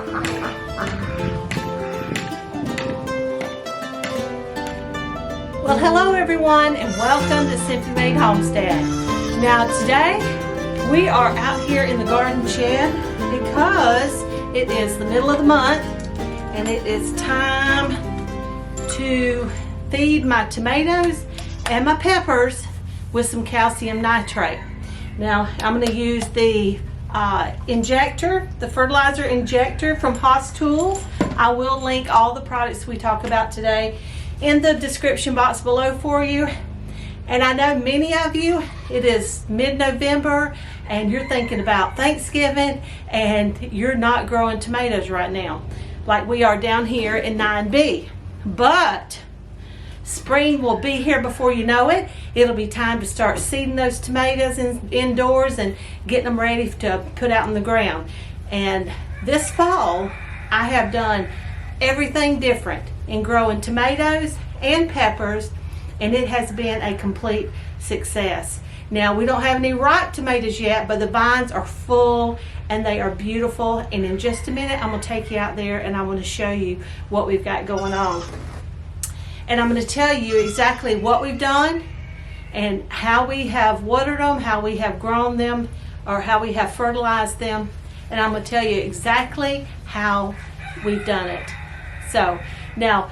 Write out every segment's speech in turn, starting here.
Well, hello everyone, and welcome to Simply Made Homestead. Now today we are out here in the garden shed because it is the middle of the month and it is time to feed my tomatoes and my peppers with some calcium nitrate. Now I'm going to use the injector, the fertilizer injector from Haas Tools. I will link all the products we talk about today in the description box below for you. And I know many of you, it is mid-November and you're thinking about Thanksgiving and you're not growing tomatoes right now like we are down here in 9B. But spring will be here before you know it. It'll be time to start seeding those tomatoes indoors and getting them ready to put out in the ground. And this fall, I have done everything different in growing tomatoes and peppers, and it has been a complete success. Now, we don't have any ripe tomatoes yet, but the vines are full and they are beautiful. And in just a minute, I'm going to take you out there and I want to show you what we've got going on. And I'm going to tell you exactly what we've done and how we have watered them, how we have grown them, or how we have fertilized them. And I'm going to tell you exactly how we've done it. So now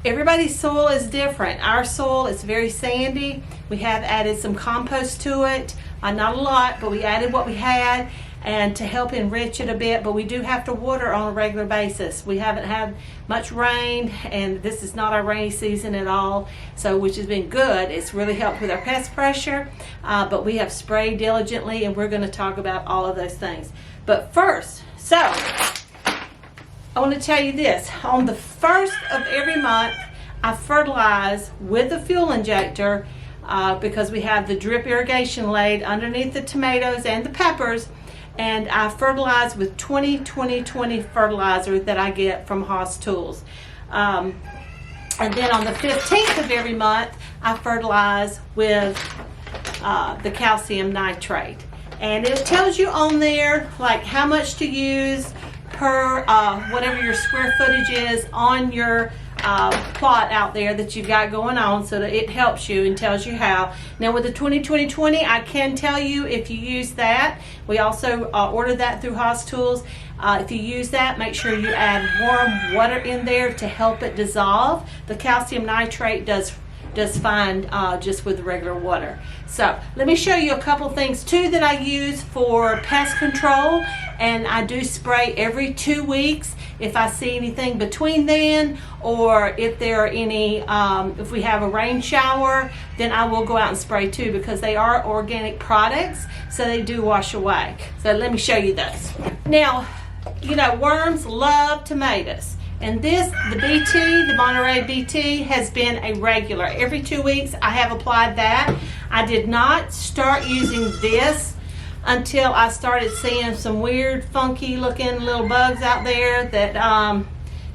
everybody's soil is different. Our soil is very sandy. We have added some compost to it, not a lot, but we added what we had and to help enrich it a bit, but we do have to water on a regular basis. We haven't had much rain and this is not our rainy season at all, so which has been good. It's really helped with our pest pressure, but we have sprayed diligently and we're going to talk about all of those things. But first, I want to tell you this. On the first of every month, I fertilize with the fuel injector because we have the drip irrigation laid underneath the tomatoes and the peppers, and I fertilize with 20-20-20 fertilizer that I get from Haas Tools. And then on the 15th of every month, I fertilize with the calcium nitrate. And it tells you on there like how much to use per whatever your square footage is on your plot out there that you've got going on, so that it helps you and tells you how. Now with the 20-20-20, I can tell you if you use that, we also ordered that through Haas Tools. If you use that, make sure you add warm water in there to help it dissolve. The calcium nitrate does fine just with regular water. So let me show you a couple things too that I use for pest control, and I do spray every 2 weeks if I see anything between then, or if there are any if we have a rain shower, then I will go out and spray too, because they are organic products, so they do wash away. So let me show you those. Now, you know, worms love tomatoes. And this, the BT, the Monterey BT, has been a regular. Every 2 weeks I have applied that. I did not start using this until I started seeing some weird, funky looking little bugs out there that,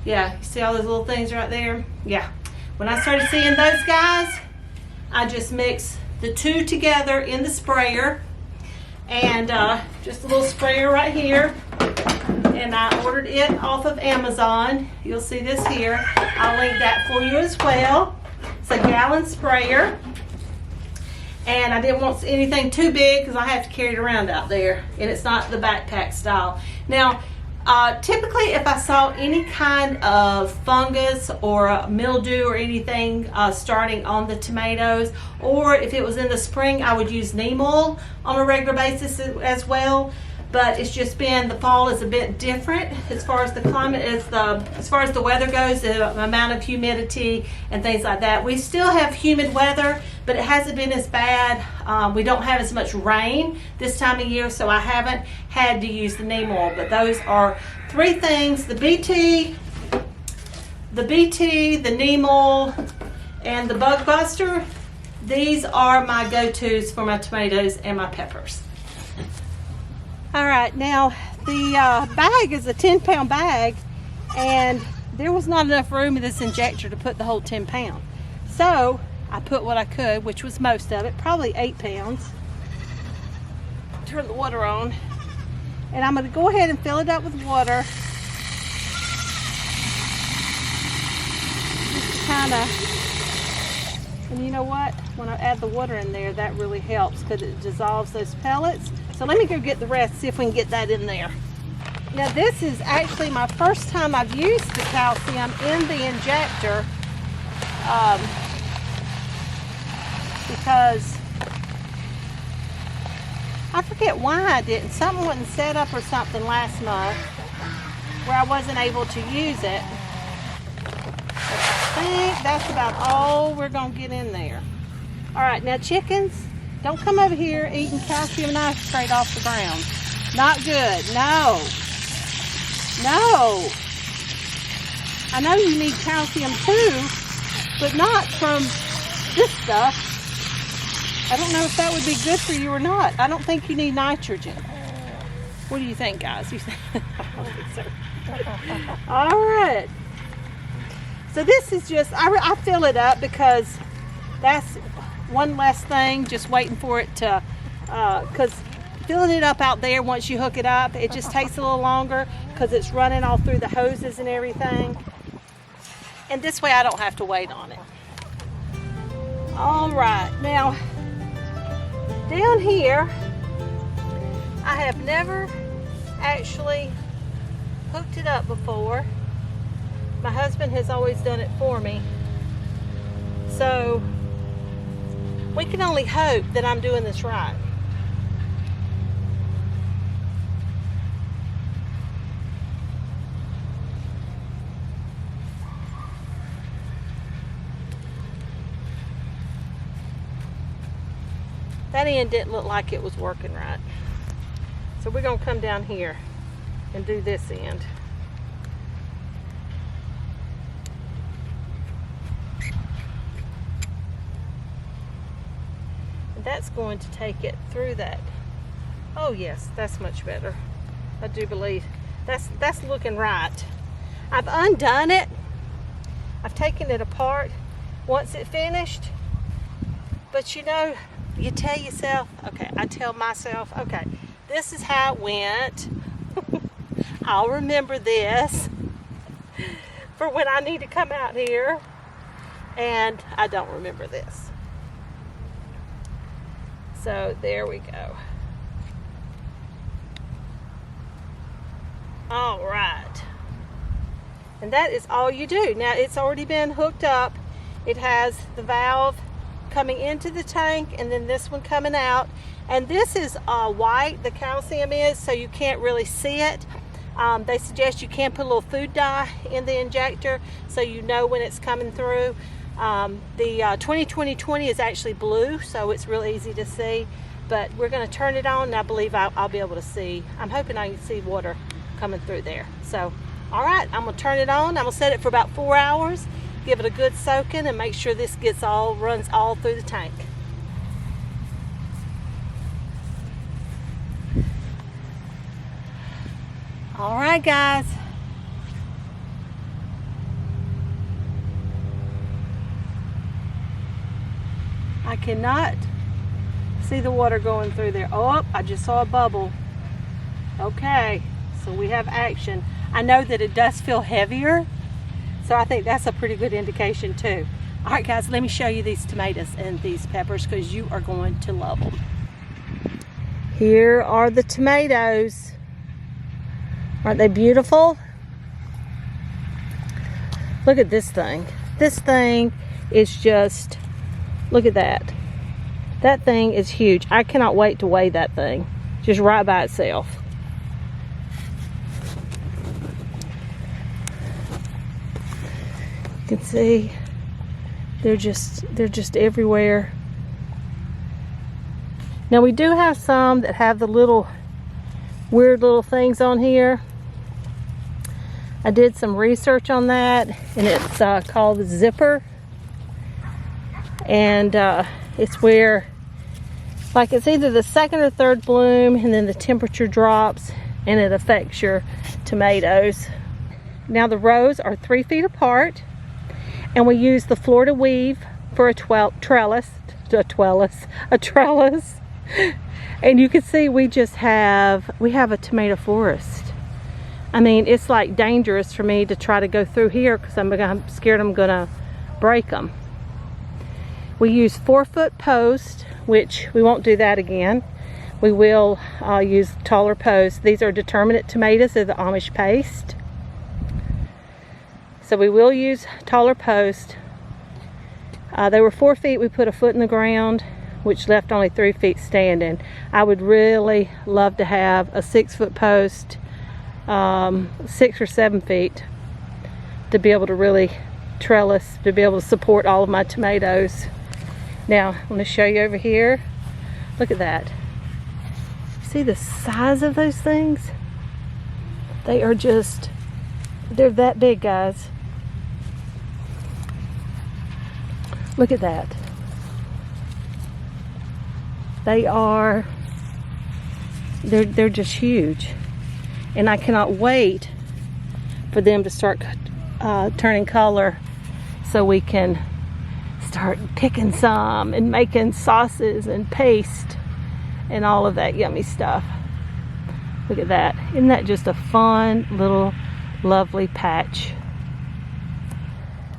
yeah, you see all those little things right there? Yeah. When I started seeing those guys, I just mixed the two together in the sprayer, and just a little sprayer right here. And I ordered it off of Amazon. You'll see this here. I'll link that for you as well. It's a gallon sprayer. And I didn't want anything too big because I have to carry it around out there. And it's not the backpack style. Now, typically if I saw any kind of fungus or mildew or anything starting on the tomatoes, or if it was in the spring, I would use neem oil on a regular basis as well. But it's just been, the fall is a bit different as far as the climate, as far as the weather goes, the amount of humidity and things like that. We still have humid weather, but it hasn't been as bad. We don't have as much rain this time of year, so I haven't had to use the neem oil. But those are three things: the BT, the neem oil, and the bug buster. These are my go-tos for my tomatoes and my peppers. All right, now the bag is a 10-pound bag, and there was not enough room in this injector to put the whole 10 pound. So I put what I could, which was most of it, probably 8 pounds. Turn the water on, and I'm going to go ahead and fill it up with water kind of, and you know what? When I add the water in there, that really helps because it dissolves those pellets. So let me go get the rest, see if we can get that in there. Now this is actually my first time I've used the calcium in the injector because I forget why I didn't. Something wasn't set up or something last month where I wasn't able to use it. But I think that's about all we're going to get in there. All right, now chickens, don't come over here eating calcium nitrate off the ground. Not good. No. No. I know you need calcium too, but not from this stuff. I don't know if that would be good for you or not. I don't think you need nitrogen. What do you think, guys? You think? I don't think so. All right. So this is just, I fill it up because that's one less thing, just waiting for it to, because filling it up out there once you hook it up, it just takes a little longer because it's running all through the hoses and everything. And this way I don't have to wait on it. All right, now down here, I have never actually hooked it up before. My husband has always done it for me. So we can only hope that I'm doing this right. That end didn't look like it was working right. So we're gonna come down here and do this end. And that's going to take it through that. Oh yes, that's much better. I do believe that's looking right. I've undone it. I've taken it apart once it finished. But you know, you tell yourself, okay, I tell myself, okay, this is how it went. I'll remember this for when I need to come out here. And I don't remember this. So there we go. All right. And that is all you do. Now it's already been hooked up. It has the valve coming into the tank and then this one coming out, and this is white, the calcium is, so you can't really see it. They suggest you can put a little food dye in the injector so you know when it's coming through. The 20-20-20 is actually blue, so it's real easy to see, but we're going to turn it on and I believe I'll be able to see. I'm hoping I can see water coming through there. So all right, I'm going to turn it on. I'm going to set it for about 4 hours. Give it a good soaking and make sure this runs all through the tank. All right, guys. I cannot see the water going through there. Oh, I just saw a bubble. Okay, so we have action. I know that it does feel heavier. So I think that's a pretty good indication too. All right, guys, let me show you these tomatoes and these peppers because you are going to love them. Here are the tomatoes. Aren't they beautiful? Look at this thing. This thing is just, look at that. That thing is huge. I cannot wait to weigh that thing, just right by itself. You can see they're just everywhere. Now we do have some that have the little weird little things on here. I did some research on that, and it's called the zipper, and it's where, like, it's either the second or third bloom and then the temperature drops and it affects your tomatoes. Now the rows are 3 feet apart. And we use the Florida weave for a trellis. And you can see we have a tomato forest. I mean, it's like dangerous for me to try to go through here because I'm scared I'm gonna break them. We use 4-foot posts, which we won't do that again. We will use taller posts. These are determinate tomatoes. They're the Amish paste. So we will use taller posts. They were 4 feet. We put a foot in the ground, which left only 3 feet standing. I would really love to have a 6-foot post, 6 or 7 feet, to be able to really trellis, to be able to support all of my tomatoes. Now, I'm going to show you over here. Look at that. See the size of those things? They are just, they're that big, guys. Look at that. They are, they're just huge. And I cannot wait for them to start turning color so we can start picking some and making sauces and paste and all of that yummy stuff. Look at that. Isn't that just a fun little lovely patch?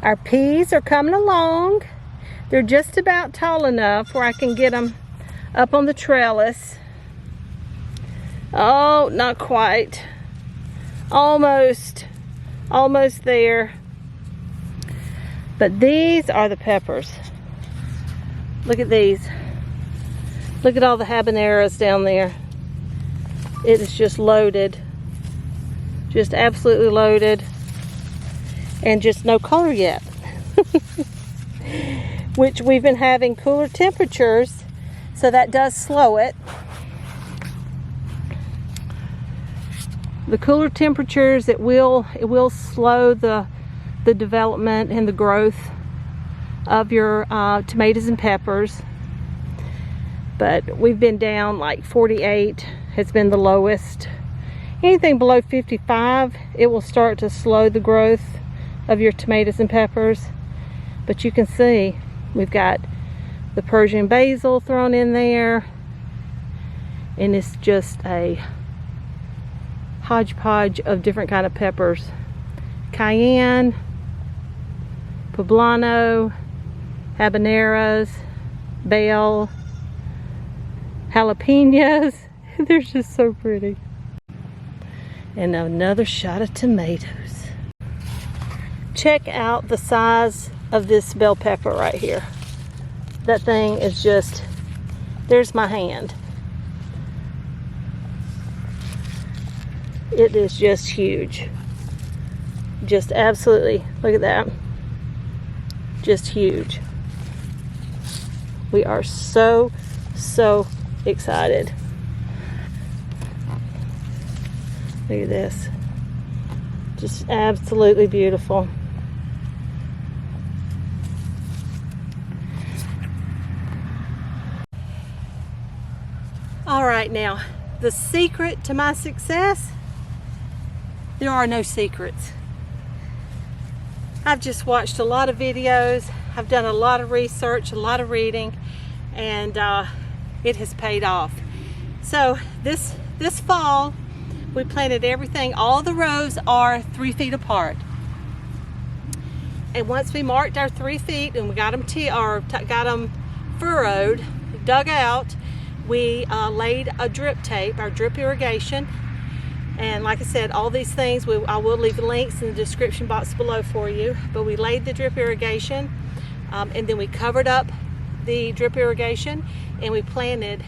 Our peas are coming along. They're just about tall enough where I can get them up on the trellis. Oh, not quite. Almost there. But these are the peppers. Look at these. Look at all the habaneros down there. It is just loaded. Just absolutely loaded. And just no color yet. Which we've been having cooler temperatures, so that does slow it. The cooler temperatures, it will slow the development and the growth of your tomatoes and peppers. But we've been down like 48 has been the lowest. Anything below 55, it will start to slow the growth of your tomatoes and peppers. But you can see we've got the Persian basil thrown in there, and it's just a hodgepodge of different kind of peppers. Cayenne, poblano, habaneros, bell, jalapenos. They're just so pretty. And another shot of tomatoes. Check out the size of this bell pepper right here. That thing is just, there's my hand. It is just huge. Just absolutely, look at that. Just huge. We are so excited. Look at this. Just absolutely beautiful. All right, now, the secret to my success, there are no secrets. I've just watched a lot of videos, I've done a lot of research, a lot of reading, and it has paid off. So this fall, we planted everything. All the rows are 3 feet apart. And once we marked our 3 feet and we got them furrowed, dug out, we laid a drip tape, our drip irrigation. And like I said, all these things, I will leave the links in the description box below for you. But we laid the drip irrigation, and then we covered up the drip irrigation, and we planted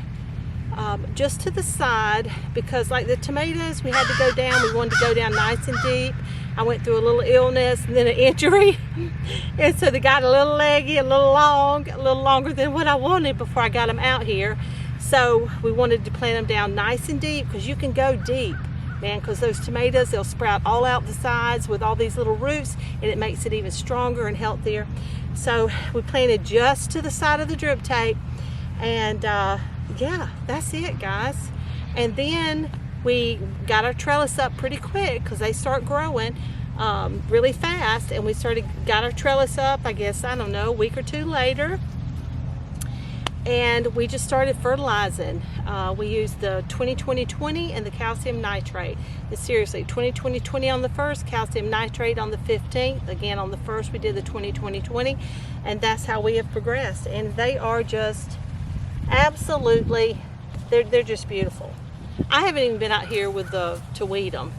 just to the side, because like the tomatoes, we had to go down. We wanted to go down nice and deep. I went through a little illness and then an injury, and so they got a little leggy, a little long, a little longer than what I wanted before I got them out here. So we wanted to plant them down nice and deep, because you can go deep, man, because those tomatoes, they'll sprout all out the sides with all these little roots, and it makes it even stronger and healthier. So we planted just to the side of the drip tape, and yeah, that's it, guys. And then we got our trellis up pretty quick, because they start growing really fast, and we got our trellis up, I guess, I don't know, a week or two later. and we just started fertilizing. We used the 20-20-20 and the calcium nitrate. It's seriously 20-20-20 on the first, calcium nitrate on the 15th. Again, on the first we did the 20-20-20, and that's how we have progressed. And they are just absolutely, they're just beautiful. I haven't even been out here with to weed them.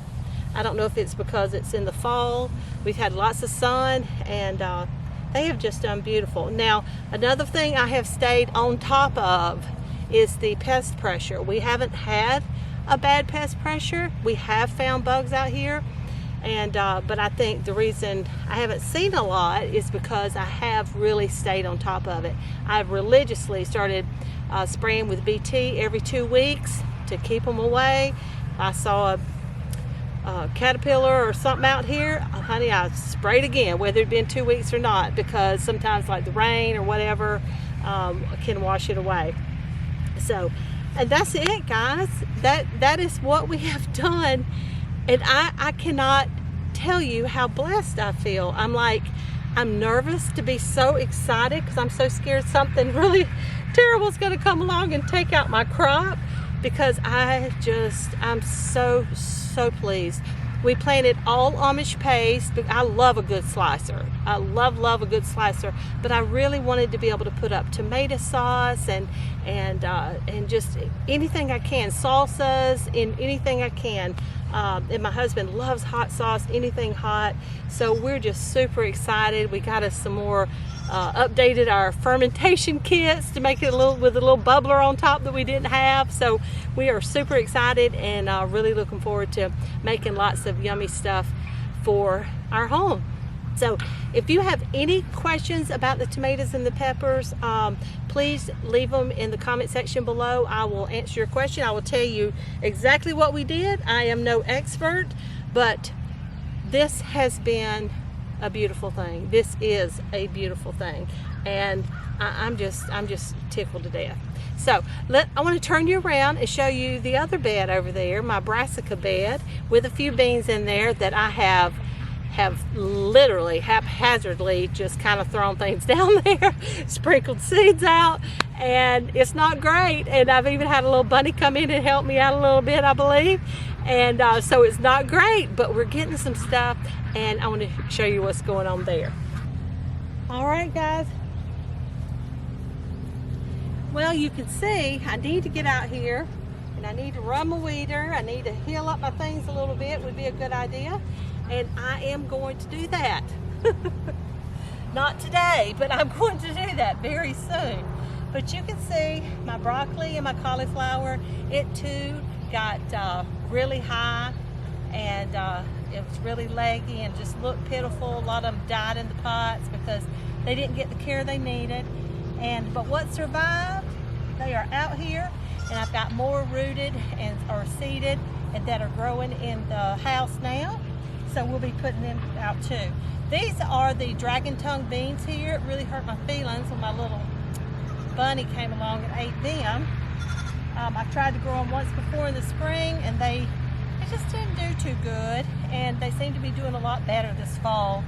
I don't know if it's because it's in the fall. We've had lots of sun, and they have just done beautiful. Now, another thing I have stayed on top of is the pest pressure. We haven't had a bad pest pressure. We have found bugs out here, and but I think the reason I haven't seen a lot is because I have really stayed on top of it. I've religiously started spraying with BT every 2 weeks to keep them away. I saw a caterpillar or something out here, honey, I sprayed again, whether it'd been 2 weeks or not, because sometimes like the rain or whatever can wash it away. So, and that's it, guys. That is what we have done, and I cannot tell you how blessed I feel. I'm nervous to be so excited because I'm so scared something really terrible is going to come along and take out my crop, because I'm so pleased. We planted all Amish paste. I love a good slicer. I love a good slicer, but I really wanted to be able to put up tomato sauce and just anything I can, salsas, in anything I can. And my husband loves hot sauce, anything hot. So we're just super excited. We got us some more, updated our fermentation kits to make it with a little bubbler on top that we didn't have. So we are super excited and really looking forward to making lots of yummy stuff for our home. So if you have any questions about the tomatoes and the peppers, please leave them in the comment section below. I will answer your question. I will tell you exactly what we did. I am no expert, but this has been a beautiful thing. This is a beautiful thing, and I'm just tickled to death. So I want to turn you around and show you the other bed over there, my brassica bed with a few beans in there that I have literally haphazardly just kind of thrown things down there, sprinkled seeds out, and it's not great. And I've even had a little bunny come in and help me out a little bit, I believe. And so it's not great, but we're getting some stuff, and I want to show you what's going on there. All right, guys. Well, you can see I need to get out here, and I need to run my weeder. I need to heal up my things a little bit, would be a good idea. And I am going to do that. Not today, but I'm going to do that very soon. But you can see my broccoli and my cauliflower, it too got really high, and it was really leggy and just looked pitiful. A lot of them died in the pots because they didn't get the care they needed. But what survived, they are out here, and I've got more rooted or seeded and that are growing in the house now. So we'll be putting them out too. These are the dragon tongue beans here. It really hurt my feelings when my little bunny came along and ate them. I tried to grow them once before in the spring, and they just didn't do too good, and they seem to be doing a lot better this fall.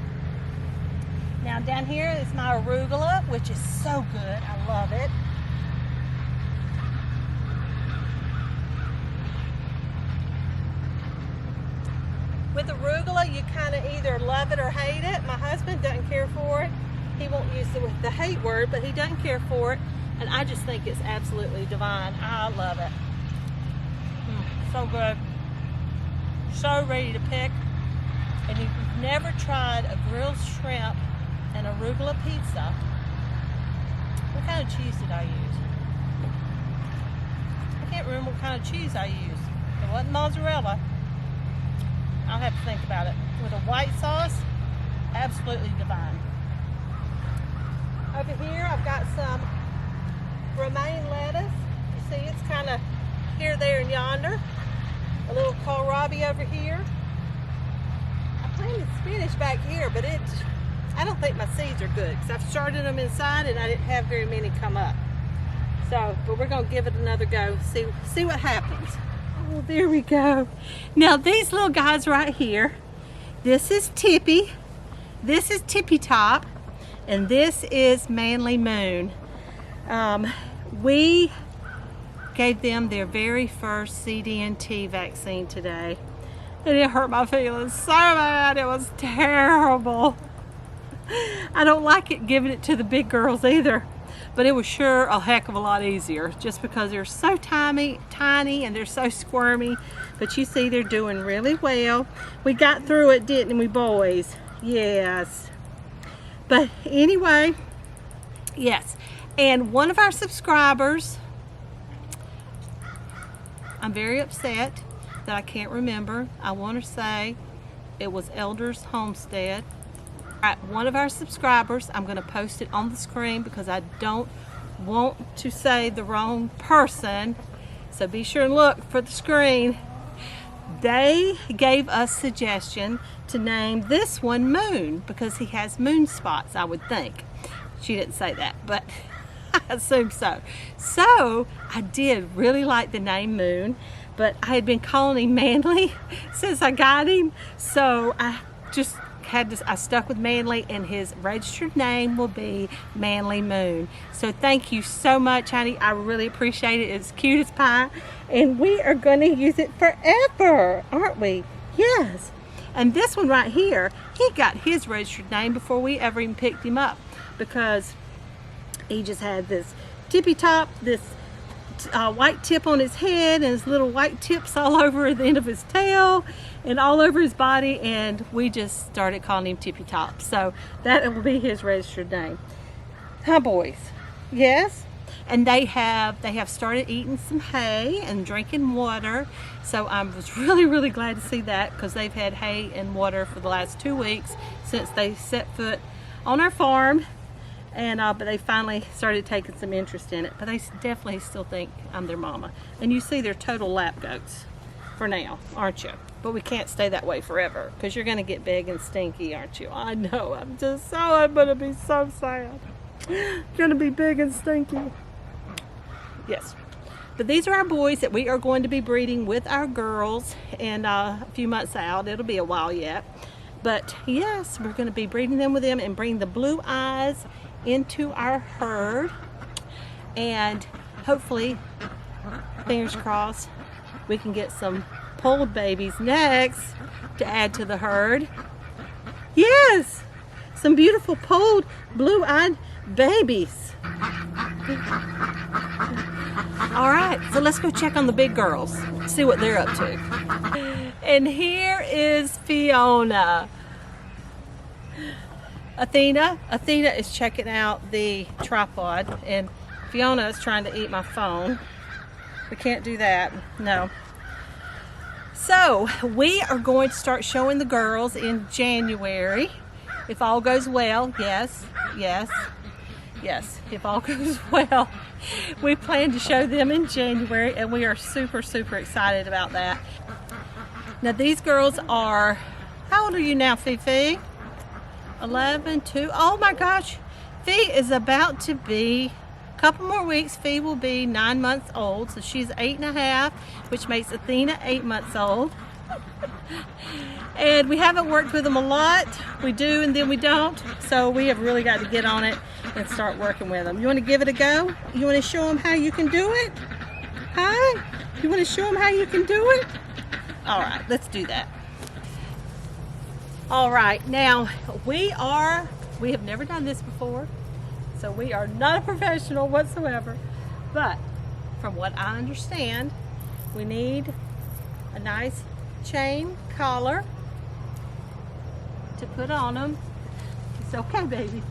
Now down here is my arugula, which is so good. I love it. With arugula, you kind of either love it or hate it. My husband doesn't care for it. He won't use the hate word, but he doesn't care for it. And I just think it's absolutely divine. I love it. So good. So ready to pick. And if you've never tried a grilled shrimp and arugula pizza, what kind of cheese did I use? I can't remember what kind of cheese I used. It wasn't mozzarella. I'll have to think about it. With a white sauce, absolutely divine. Over here, I've got some romaine lettuce. You see, it's kind of here, there, and yonder. A little kohlrabi over here. I planted spinach back here, but I don't think my seeds are good because I've started them inside and I didn't have very many come up. So, but we're going to give it another go, see what happens. Oh, there we go. Now these little guys right here, this is Tippy, this is Tippy Top, and this is Manly Moon. We gave them their very first CDNT vaccine today. And it hurt my feelings so bad. It was terrible. I don't like it giving it to the big girls either. But it was sure a heck of a lot easier just because they're so tiny and they're so squirmy. But you see they're doing really well. We got through it, didn't we, boys? Yes. But anyway, yes. And one of our subscribers, I'm very upset that I can't remember. I want to say it was Elders Homestead. One of our subscribers, I'm going to post it on the screen because I don't want to say the wrong person. So be sure and look for the screen. They gave us suggestion to name this one Moon because he has moon spots, I would think. She didn't say that, but I assume so. So I did really like the name Moon, but I had been calling him Manly since I got him. So I just I stuck with Manly, and his registered name will be Manly Moon. So thank you so much, honey. I really appreciate it. It's cute as pie, and we are going to use it forever, aren't we? Yes. And this one right here, he got his registered name before we ever even picked him up because he just had this tippy top, this white tip on his head, and his little white tips all over the end of his tail and all over his body, and we just started calling him Tippy Top. So that will be his registered name. Huh, boys? Yes. And they have started eating some hay and drinking water. So I was really glad to see that because they've had hay and water for the last 2 weeks since they set foot on our farm. And but they finally started taking some interest in it. But they definitely still think I'm their mama. And you see they're total lap goats for now, aren't you? But we can't stay that way forever because you're going to get big and stinky, aren't you? I know. I'm going to be so sad. Going to be big and stinky. Yes. But these are our boys that we are going to be breeding with our girls in a few months out. It'll be a while yet. But yes, we're going to be breeding them with them and bring the blue eyes into our herd. And hopefully, fingers crossed, we can get some polled babies next to add to the herd. Yes, some beautiful polled blue-eyed babies. All right, so let's go check on the big girls, see what they're up to. And here is Fiona. Athena is checking out the tripod, and Fiona is trying to eat my phone. We can't do that, no. So we are going to start showing the girls in January, if all goes well. Yes, if all goes well. We plan to show them in January, and we are super excited about that. Now these girls are, how old are you now, Fifi? 11, 2, oh my gosh. Fi is about to be, a couple more weeks, Fi will be 9 months old. So she's 8.5, which makes Athena 8 months old. And we haven't worked with them a lot. We do and then we don't. So we have really got to get on it and start working with them. You want to give it a go? You want to show them how you can do it? Huh? You want to show them how you can do it? All right, let's do that. All right, now we have never done this before, so we are not a professional whatsoever, but from what I understand, we need a nice chain collar to put on them. It's okay, baby.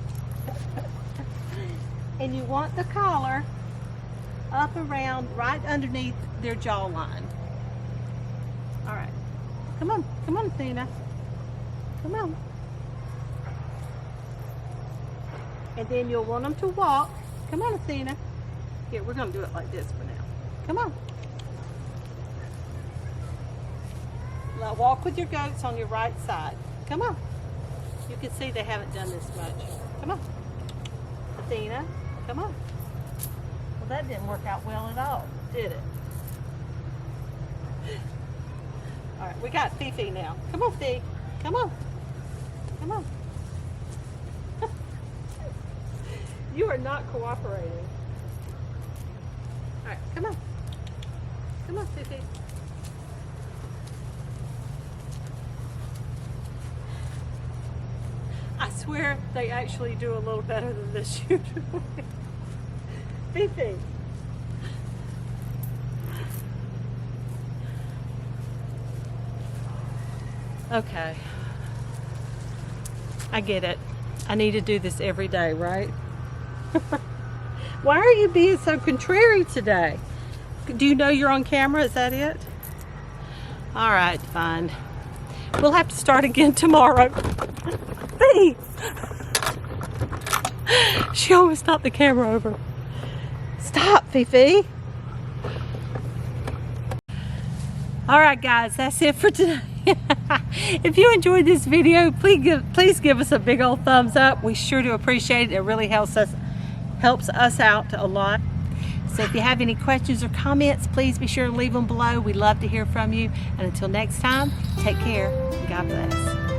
And you want the collar up around right underneath their jawline. All right, come on, Athena. Come on. And then you'll want them to walk. Come on, Athena. Here, we're going to do it like this for now. Come on. Now walk with your goats on your right side. Come on. You can see they haven't done this much. Come on. Athena, come on. Well, that didn't work out well at all, did it? All right, we got Fifi now. Come on, Fi. Come on. Come on. You are not cooperating. right, come on. Come on, Fifi. I swear they actually do a little better than this usually. Fifi. Okay. I get it. I need to do this every day, right? Why are you being so contrary today? Do you know you're on camera? Is that it? All right, fine. We'll have to start again tomorrow. Hey! She almost knocked the camera over. Stop, Fifi. All right, guys, that's it for today. If you enjoyed this video, please give us a big old thumbs up. We sure do appreciate it. It really helps us out a lot. So if you have any questions or comments, please be sure to leave them below. We'd love to hear from you. And until next time, take care. God bless.